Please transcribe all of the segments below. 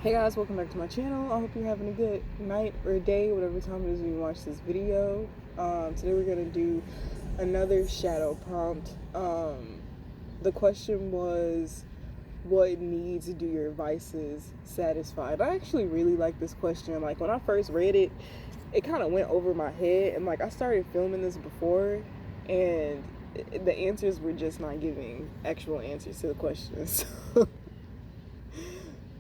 Hey guys, welcome back to my channel. I hope you're having a good night or day, whatever time it is when you watch this video. Today we're going to do another shadow prompt. The question was, what needs do your vices satisfy? And I actually really like this question. Like when I first read it, it kind of went over my head, and like I started filming this before, and the answers were just not giving actual answers to the questions.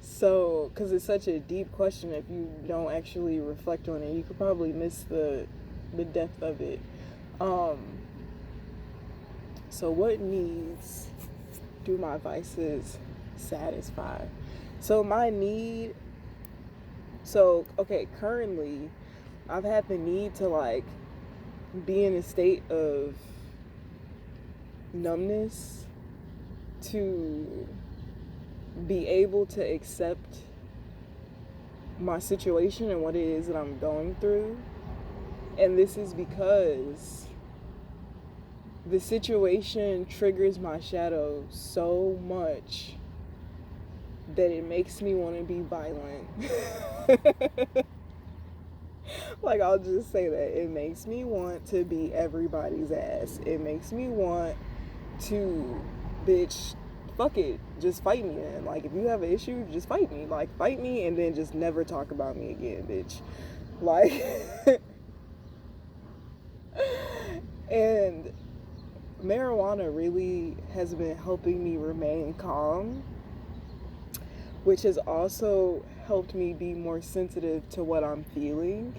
So, because it's such a deep question, if you don't actually reflect on it, you could probably miss the depth of it. So what needs do my vices satisfy? So my need, currently, I've had the need to like be in a state of numbness to be able to accept my situation and what it is that I'm going through. And this is because the situation triggers my shadow so much that it makes me want to be violent. Like, I'll just say that. It makes me want to beat everybody's ass. It makes me want to, bitch, fuck it, just fight me then. Like, if you have an issue, just fight me. Like, fight me and then just never talk about me again, bitch. Like, and marijuana really has been helping me remain calm, which has also helped me be more sensitive to what I'm feeling,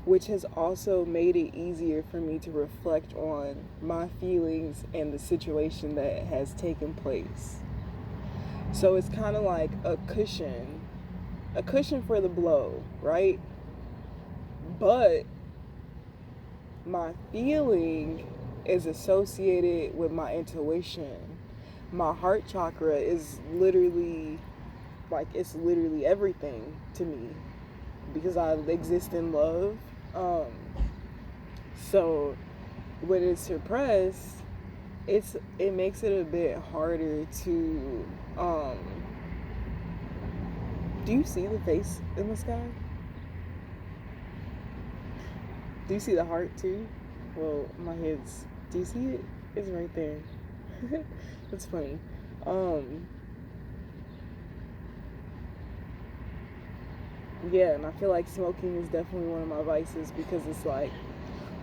which has also made it easier for me to reflect on my feelings and the situation that has taken place. So it's kind of like a cushion for the blow, right? But my feeling is associated with my intuition. My heart chakra is literally, like, it's literally everything to me because I exist in love. So when it's suppressed, it makes it a bit harder to do you see the face in the sky? Do you see the heart too? Well, my head's, do you see it? It's right there. That's funny. Yeah, and I feel like smoking is definitely one of my vices because it's like,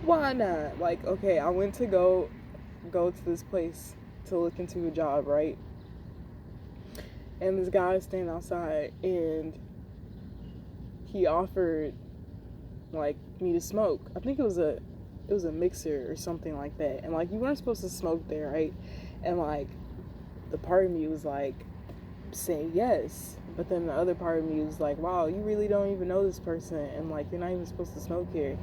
why not? Like, okay, I went to go to this place to look into a job, right? And this guy is standing outside and he offered like me to smoke. I think it was a mixer or something like that. And like, you weren't supposed to smoke there, right? And like, the part of me was like, say yes, but then the other part of me was like, wow, you really don't even know this person, and like, you're not even supposed to smoke here.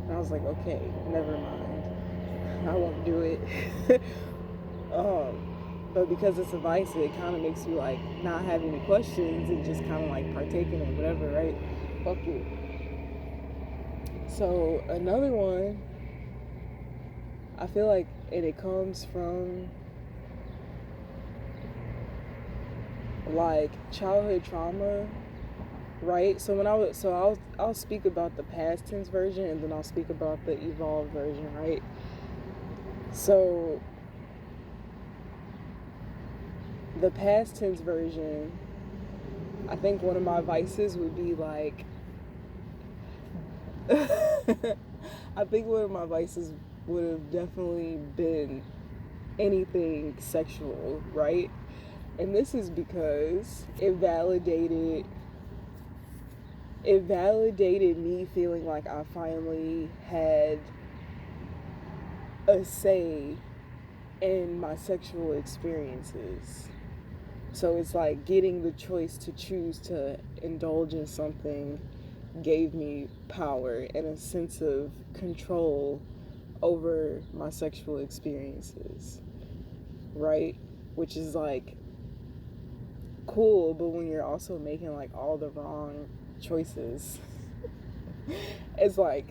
And I was like, okay, never mind, I won't do it. But because it's a vice, it kind of makes you like not have any questions and just kind of like partake in it, whatever, right? Fuck it. So another one, I feel like it comes from like childhood trauma, right? So I'll speak about the past tense version and then I'll speak about the evolved version, right? So the past tense version, I think one of my vices would be like I think one of my vices would have definitely been anything sexual, right? And this is because it validated me feeling like I finally had a say in my sexual experiences. So it's like getting the choice to choose to indulge in something gave me power and a sense of control over my sexual experiences, right? Which is like cool, but when you're also making like all the wrong choices, it's like,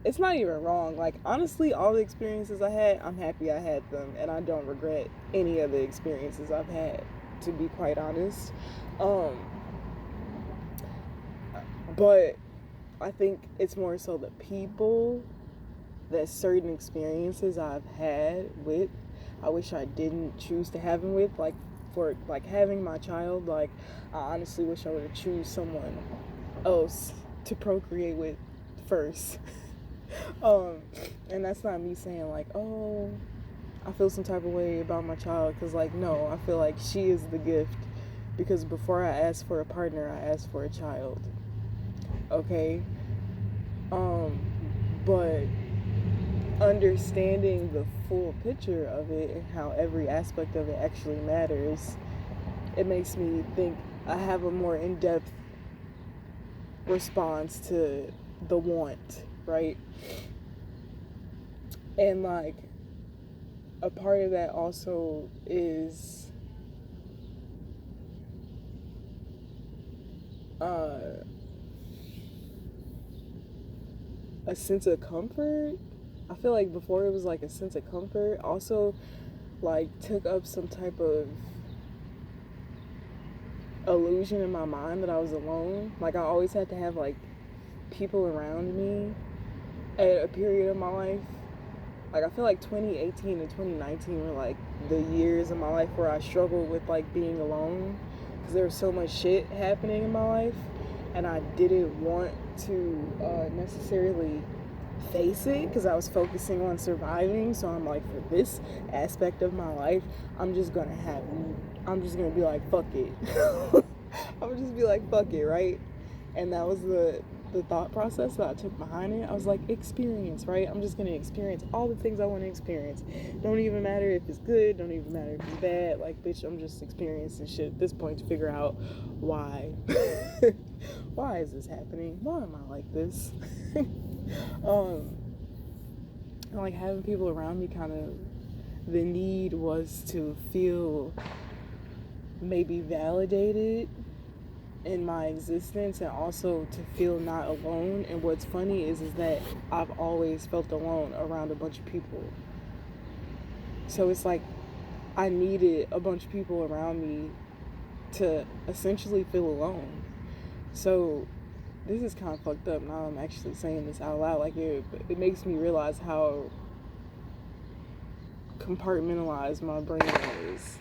it's not even wrong. Like, honestly, all the experiences I had, I'm happy I had them, and I don't regret any of the experiences I've had, to be quite honest. But I think it's more so the people that certain experiences I've had with, I wish I didn't choose to have them with. Like, for like having my child, like, I honestly wish I would have choose someone else to procreate with first. And that's not me saying like, oh, I feel some type of way about my child, because like, no, I feel like she is the gift, because before I asked for a partner, I asked for a child. Okay. But understanding the full picture of it and how every aspect of it actually matters, it makes me think I have a more in-depth response to the want, right? And like, a part of that also is a sense of comfort. I feel like before it was like a sense of comfort, also like took up some type of illusion in my mind that I was alone. Like, I always had to have like people around me at a period of my life. Like, I feel like 2018 and 2019 were like the years of my life where I struggled with like being alone, because there was so much shit happening in my life, and I didn't want to necessarily face it, because I was focusing on surviving. So I'm like, for this aspect of my life, I'm just gonna be like, fuck it. I'm just be like, fuck it, right? And that was the thought process that I took behind it. I was like, experience, right? I'm just gonna experience all the things I want to experience. Don't even matter if it's good, don't even matter if it's bad. Like, bitch, I'm just experiencing shit at this point to figure out why. Why is this happening? Why am I like this? And like, having people around me, kind of the need was to feel maybe validated in my existence, and also to feel not alone. And what's funny is that I've always felt alone around a bunch of people. So it's like I needed a bunch of people around me to essentially feel alone. So this is kind of fucked up now I'm actually saying this out loud. Like, it makes me realize how compartmentalized my brain is.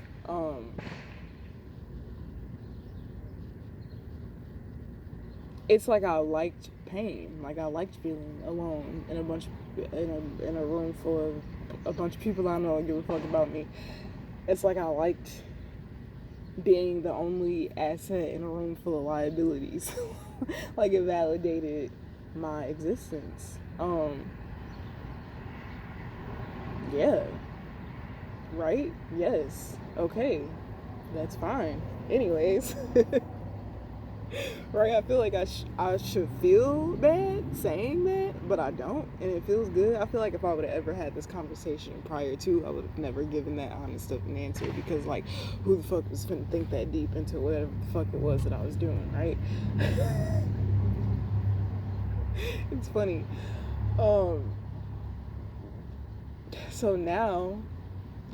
It's like I liked pain. Like, I liked feeling alone in a room full of a bunch of people I don't give a fuck about me. It's like I liked being the only asset in a room full of liabilities. Like, it validated my existence. Yeah. Right? Yes. Okay. That's fine. Anyways. Right? I feel like I should feel bad saying that, but I don't, and it feels good. I feel like if I would have ever had this conversation prior to, I would have never given that honest of an answer, because like, who the fuck was finna think that deep into whatever the fuck it was that I was doing, right? It's funny. So now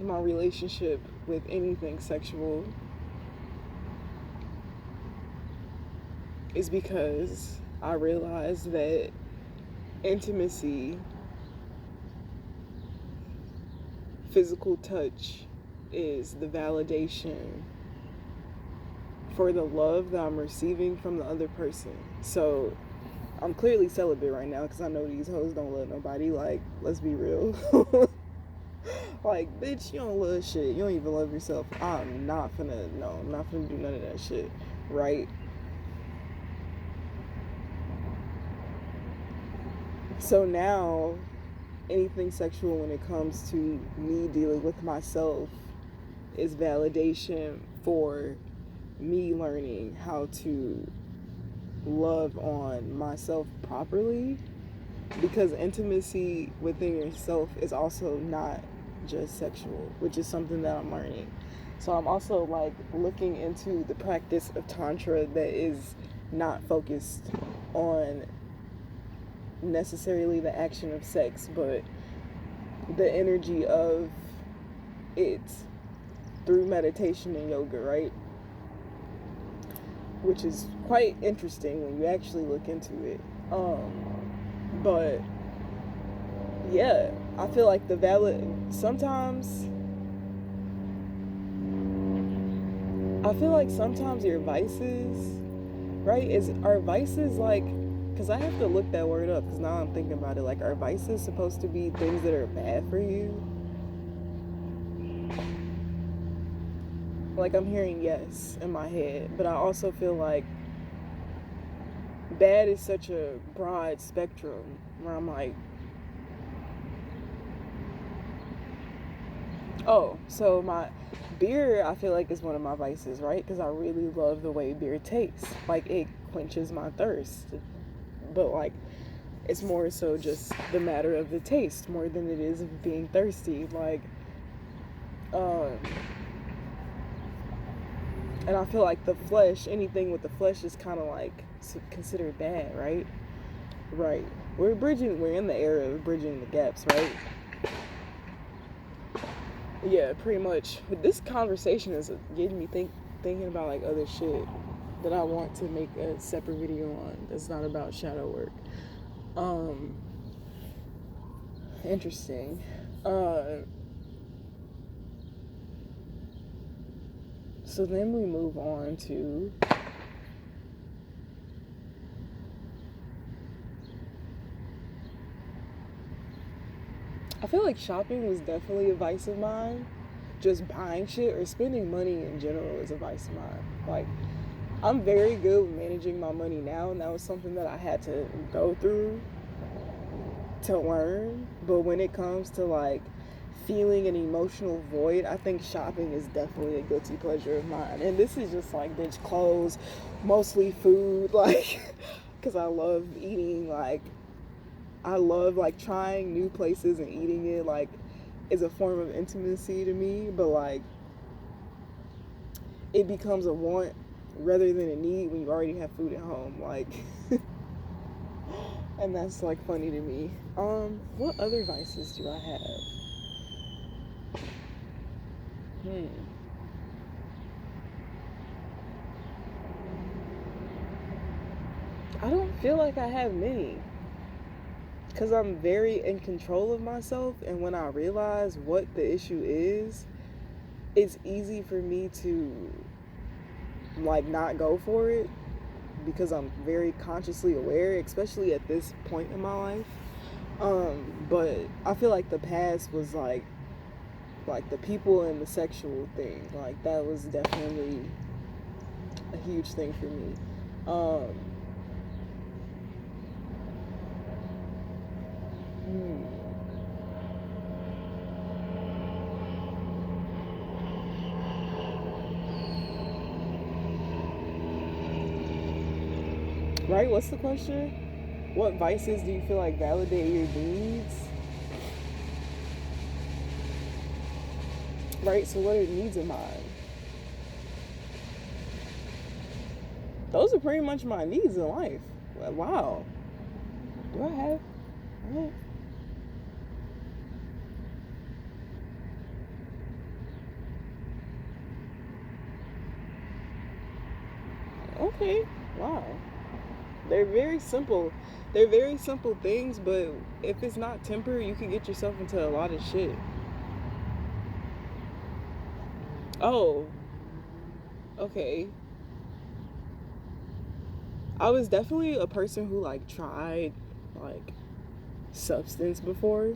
my relationship with anything sexual is because I realized that intimacy, physical touch, is the validation for the love that I'm receiving from the other person. So I'm clearly celibate right now, because I know these hoes don't love nobody. Like, let's be real. Like, bitch, you don't love shit. You don't even love yourself. I'm not finna do none of that shit, right? So now, anything sexual when it comes to me dealing with myself is validation for me learning how to love on myself properly, because intimacy within yourself is also not just sexual, which is something that I'm learning. So I'm also like looking into the practice of Tantra that is not focused on necessarily the action of sex, but the energy of it through meditation and yoga, right? which is quite interesting when you actually look into it. But yeah, I feel like sometimes your vices, right, are vices like, because I have to look that word up because now I'm thinking about it, like, are vices supposed to be things that are bad for you? Like, I'm hearing yes in my head, but I also feel like bad is such a broad spectrum where I'm like, oh, so my beer, I feel like, is one of my vices, right? Because I really love the way beer tastes. Like, it quenches my thirst. But, like, it's more so just the matter of the taste more than it is of being thirsty. Like, and I feel like the flesh, anything with the flesh is kind of like considered bad, right? Right. We're in the era of bridging the gaps, right? Yeah, pretty much. But this conversation is getting me thinking about like other shit that I want to make a separate video on that's not about shadow work. Interesting. So then we move on to I feel like shopping was definitely a vice of mine. Just buying shit or spending money in general is a vice of mine. Like, I'm very good with managing my money now, and that was something that I had to go through to learn. But when it comes to like feeling an emotional void, I think shopping is definitely a guilty pleasure of mine. And this is just like, bitch, clothes, mostly food, like, because I love eating, like, I love like trying new places and eating it, like, is a form of intimacy to me. But like, it becomes a want rather than a need when you already have food at home, like. And that's like funny to me. What other vices do I have? I don't feel like I have many, because I'm very in control of myself, and when I realize what the issue is, it's easy for me to like not go for it because I'm very consciously aware, especially at this point in my life. But I feel like the past was like the people and the sexual thing, like that was definitely a huge thing for me. Right? What's the question? What vices do you feel like validate your needs? Right? So what are needs of mine? Those are pretty much my needs in life. Wow. Do I have what? Okay. Wow. They're very simple. They're very simple things, but if it's not tempered, you can get yourself into a lot of shit. Oh, okay. I was definitely a person who like tried like substance before,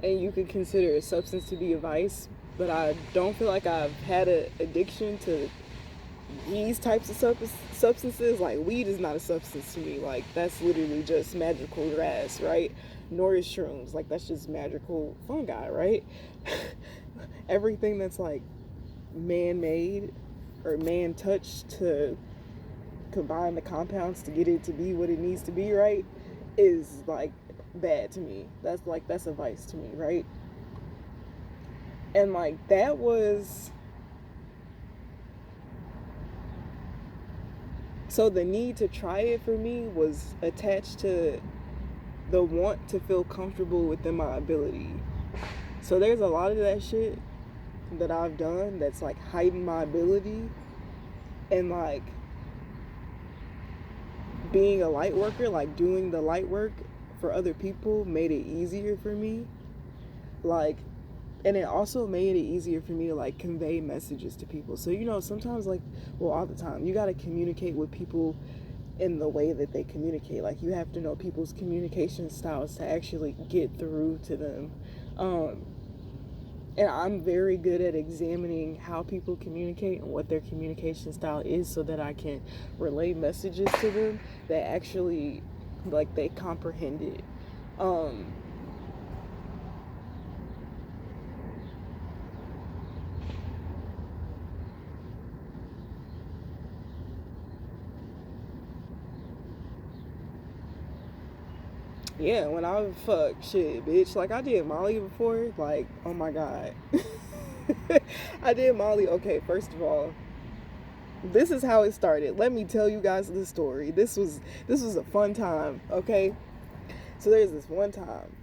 and you could consider a substance to be a vice, but I don't feel like I've had an addiction to these types of substances. Like, weed is not a substance to me. Like, that's literally just magical grass, right? Nor is shrooms. Like, that's just magical fungi, right? Everything that's like man-made or man-touched to combine the compounds to get it to be what it needs to be, right, is like bad to me. That's a vice to me, right? And like, that was, so the need to try it for me was attached to the want to feel comfortable within my ability. So there's a lot of that shit that I've done that's like heightened my ability, and like being a light worker, like doing the light work for other people, made it easier for me. Like, and it also made it easier for me to like convey messages to people. So, you know, sometimes, like, well, all the time, you got to communicate with people in the way that they communicate. Like, you have to know people's communication styles to actually get through to them. And I'm very good at examining how people communicate and what their communication style is, so that I can relay messages to them that actually, like, they comprehend it. Yeah, when I fuck shit, bitch. Like, I did Molly before. Like, oh my god. I did Molly. Okay, first of all, this is how it started. Let me tell you guys the story. This was a fun time, okay? So there's this one time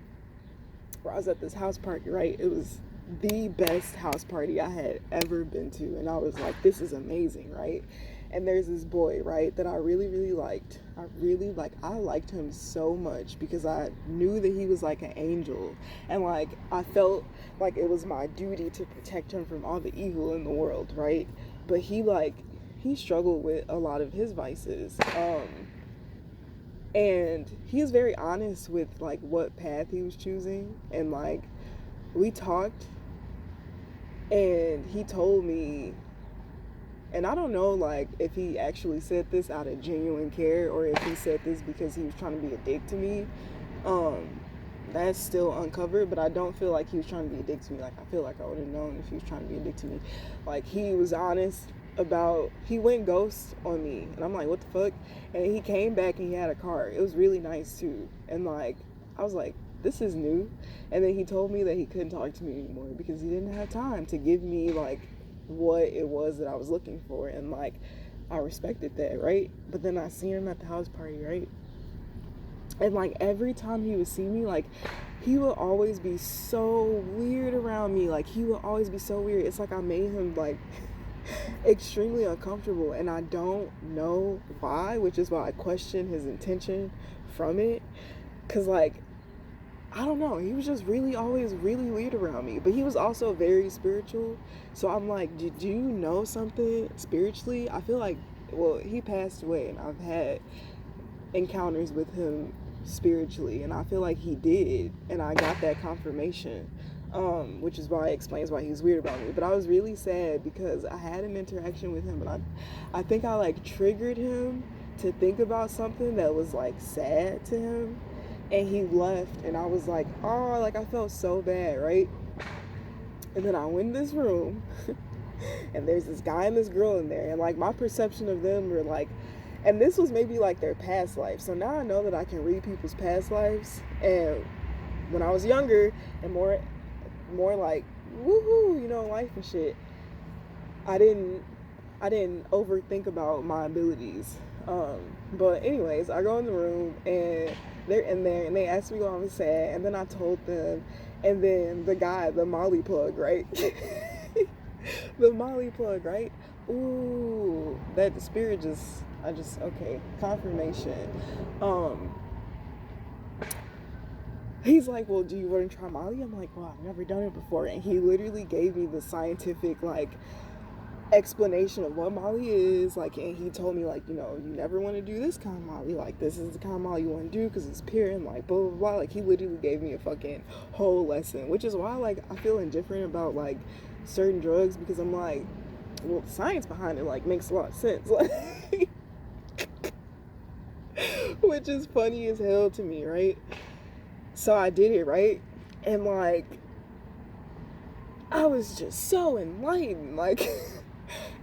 where I was at this house party, right? It was the best house party I had ever been to, and I was like, this is amazing, right? And there's this boy, right, that I really, really liked. I liked him so much because I knew that he was like an angel, and like I felt like it was my duty to protect him from all the evil in the world, right? But he struggled with a lot of his vices. And he was very honest with like what path he was choosing, and like we talked, and he told me, and I don't know like if he actually said this out of genuine care or if he said this because he was trying to be a dick to me. That's still uncovered, but I don't feel like he was trying to be a dick to me. Like, I feel like I would have known if he was trying to be a dick to me. Like, he was honest about, he went ghost on me, and I'm like, what the fuck? And he came back and he had a car. It was really nice too, and like I was like, this is new. And then he told me that he couldn't talk to me anymore because he didn't have time to give me like what it was that I was looking for, and like I respected that, right? But then I seen him at the house party, right? And like every time he would see me, like he would always be so weird around me. Like he would always be so weird. It's like I made him like extremely uncomfortable, and I don't know why, which is why I question his intention from it. Cause like, I don't know, he was just really always really weird around me. But he was also very spiritual. So I'm like, did you know something spiritually? I feel like, well, he passed away and I've had encounters with him spiritually, and I feel like he did, and I got that confirmation, which is why it explains why he was weird about me. But I was really sad because I had an interaction with him, and I think I like triggered him to think about something that was like sad to him, and he left, and I was like, oh, like I felt so bad, right? And then I went in this room and there's this guy and this girl in there, and like my perception of them were like, and this was maybe like their past life. So now I know that I can read people's past lives. And when I was younger and more like woohoo, you know, life and shit, I didn't overthink about my abilities. But anyways, I go in the room and they're in there and they asked me what I was sad, and then I told them, and then the guy, the Molly plug, right? The Molly plug, right? Ooh, that spirit okay, confirmation. He's like, well, do you want to try Molly? I'm like, well, I've never done it before. And he literally gave me the scientific like explanation of what Molly is, like, and he told me like, you know, you never want to do this kind of Molly, like this is the kind of Molly you want to do because it's pure, and like blah blah blah. Like he literally gave me a fucking whole lesson, which is why like I feel indifferent about like certain drugs, because I'm like, well, the science behind it like makes a lot of sense, like which is funny as hell to me, right? So I did it, right? And like I was just so enlightened, like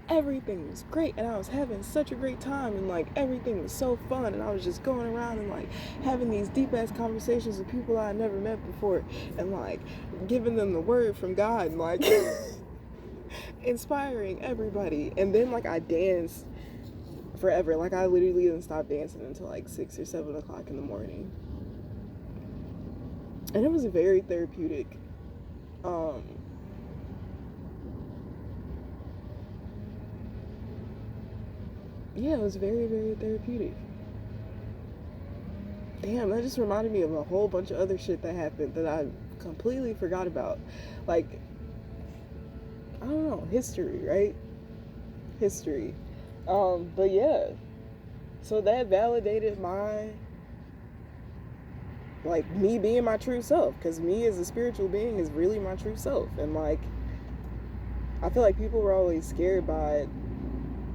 everything was great, and I was having such a great time, and like everything was so fun, and I was just going around and like having these deep ass conversations with people I had never met before, and like giving them the word from God, and like inspiring everybody. And then like I danced forever. Like I literally didn't stop dancing until like 6 or 7 o'clock in the morning, and it was very therapeutic. Yeah, it was very, very therapeutic. damn, that just reminded me of a whole bunch of other shit that happened that I completely forgot about. Like, I don't know, history, right? History. But yeah, so that validated my, like, me being my true self, because me as a spiritual being is really my true self. And like, I feel like people were always scared by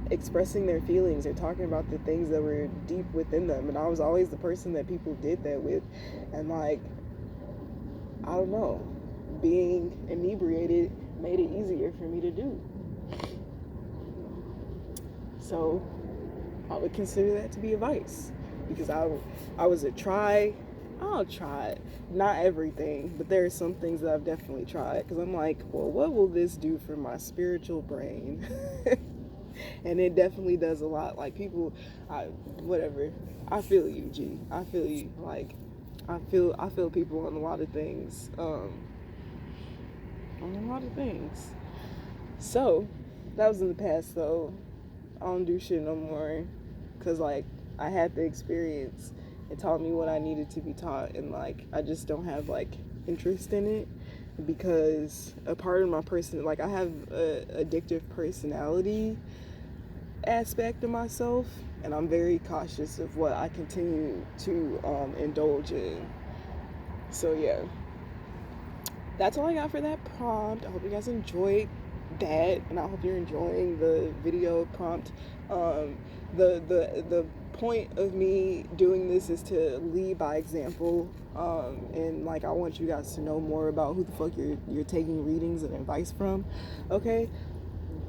expressing their feelings or talking about the things that were deep within them, and I was always the person that people did that with. And like, I don't know, being inebriated made it easier for me to do. So I would consider that to be a vice, because I was I'll try it. Not everything, but there are some things that I've definitely tried, because I'm like, well, what will this do for my spiritual brain? And it definitely does a lot. Like, people, whatever. I feel you, G. I feel you. Like, I feel people on a lot of things. On a lot of things. So, that was in the past, though. I don't do shit no more, because like, I had the experience. It taught me what I needed to be taught, and like, I just don't have like interest in it, because a part of my person, like, I have a addictive personality aspect of myself, and I'm very cautious of what I continue to indulge in. So yeah, that's all I got for that prompt. I hope you guys enjoyed that, and I hope you're enjoying the video prompt. The point of me doing this is to lead by example, and like, I want you guys to know more about who the fuck you're taking readings and advice from, okay?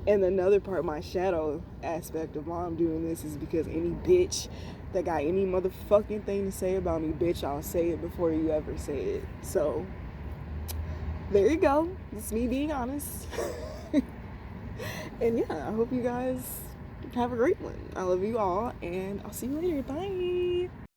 And another part, my shadow aspect of why I'm doing this, is because any bitch that got any motherfucking thing to say about me, bitch, I'll say it before you ever say it. So there you go. It's me being honest. And yeah, I hope you guys have a great one. I love you all, and I'll see you later. Bye.